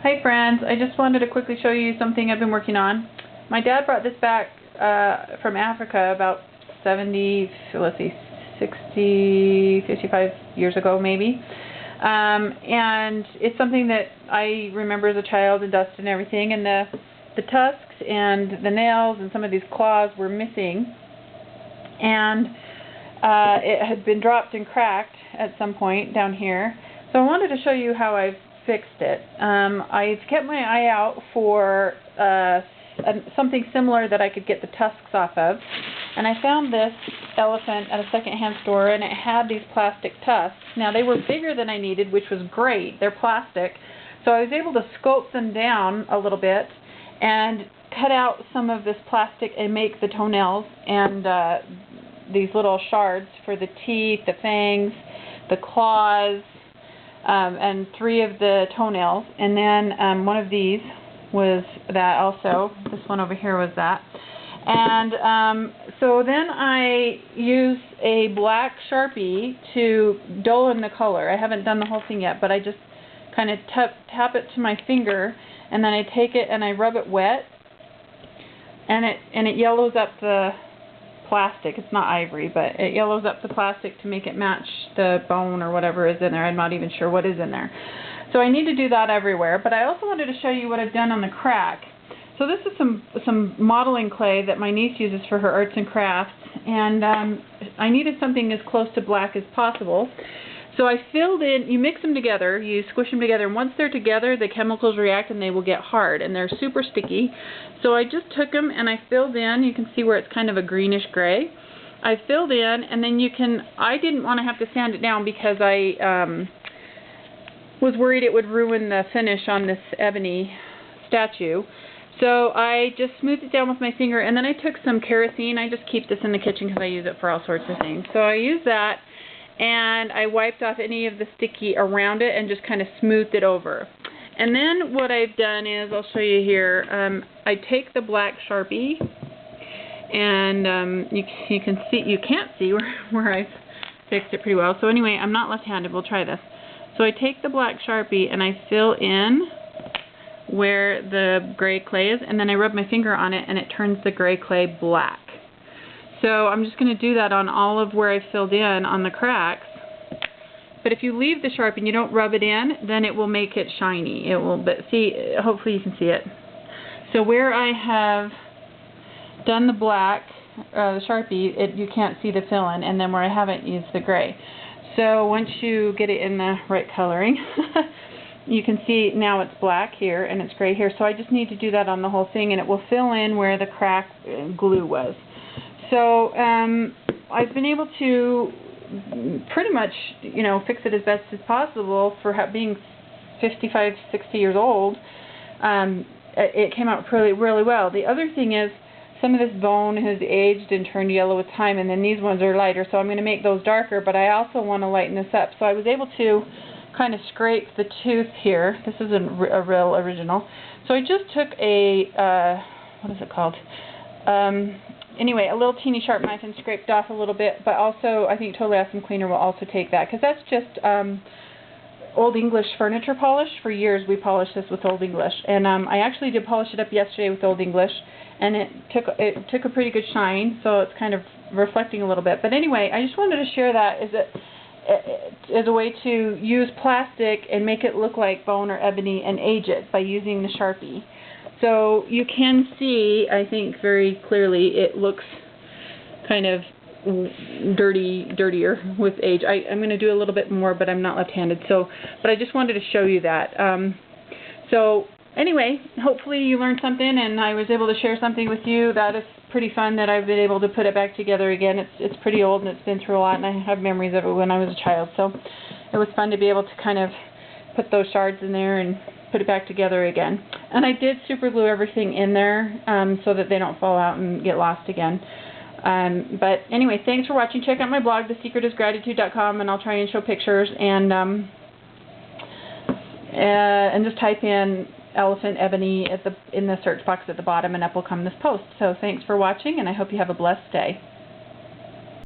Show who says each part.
Speaker 1: Hi friends, I just wanted to quickly show you something I've been working on. My dad brought this back from Africa about 55 years ago maybe. And it's something that I remember as a child, and dust and everything, and the tusks and the nails and some of these claws were missing. And it had been dropped and cracked at some point down here. So I wanted to show you how I've fixed it. I've kept my eye out for something similar that I could get the tusks off of, and I found this elephant at a secondhand store, and it had these plastic tusks. Now they were bigger than I needed, which was great. They're plastic, so I was able to sculpt them down a little bit and cut out some of this plastic and make the toenails and these little shards for the teeth, the fangs, the claws, and 3 of the toenails, and then one of these was that also. This one over here was that. And so then I use a black Sharpie to dull in the color. I haven't done the whole thing yet, but I just kind of tap it to my finger, and then I take it and I rub it wet, and it yellows up the plastic. It's not ivory, but it yellows up the plastic to make it match the bone or whatever is in there. I'm not even sure what is in there. So I need to do that everywhere. But I also wanted to show you what I've done on the crack. So this is some modeling clay that my niece uses for her arts and crafts, and I needed something as close to black as possible. So I filled in, you mix them together, you squish them together, and once they're together, the chemicals react and they will get hard, and they're super sticky. So I just took them and I filled in. You can see where it's kind of a greenish gray. I filled in, and then I didn't want to have to sand it down because I was worried it would ruin the finish on this ebony statue. So I just smoothed it down with my finger, and then I took some kerosene. I just keep this in the kitchen because I use it for all sorts of things. So I used that, and I wiped off any of the sticky around it and just kind of smoothed it over. And then what I've done is, I'll show you here, I take the black Sharpie, and you can see, you can't see where I've fixed it pretty well. So anyway, I'm not left-handed. We'll try this. So I take the black Sharpie and I fill in where the gray clay is, and then I rub my finger on it and it turns the gray clay black. So I'm just going to do that on all of where I filled in on the cracks. But if you leave the Sharpie and you don't rub it in, then it will make it shiny. It will, but see, hopefully you can see it. So where I have done the black, the Sharpie, you can't see the fill-in, and then where I haven't used the gray. So once you get it in the right coloring, you can see now it's black here and it's gray here. So I just need to do that on the whole thing, and it will fill in where the crack glue was. So I've been able to pretty much, fix it as best as possible for being 55, 60 years old. It came out really, really well. The other thing is, some of this bone has aged and turned yellow with time, and then these ones are lighter, so I'm going to make those darker, but I also want to lighten this up. So I was able to kind of scrape the tooth here. This is a real original. So I just took a, what is it called? Anyway, a little teeny sharp knife and scraped off a little bit, but also I think Totally Awesome Cleaner will also take that, because that's just Old English furniture polish. For years we polished this with Old English, and I actually did polish it up yesterday with Old English, and it took a pretty good shine, so it's kind of reflecting a little bit. But anyway, I just wanted to share that as a way to use plastic and make it look like bone or ebony and age it by using the Sharpie. So you can see, I think very clearly, it looks kind of dirtier with age. I'm going to do a little bit more, but I'm not left-handed. But I just wanted to show you that. So anyway, hopefully you learned something, and I was able to share something with you. That is pretty fun that I've been able to put it back together again. It's pretty old, and it's been through a lot, and I have memories of it when I was a child. So it was fun to be able to kind of put those shards in there and put it back together again. And I did super glue everything in there so that they don't fall out and get lost again. But anyway, thanks for watching. Check out my blog, thesecretisgratitude.com, and I'll try and show pictures, and just type in elephant ebony in the search box at the bottom, and up will come this post. So thanks for watching, and I hope you have a blessed day.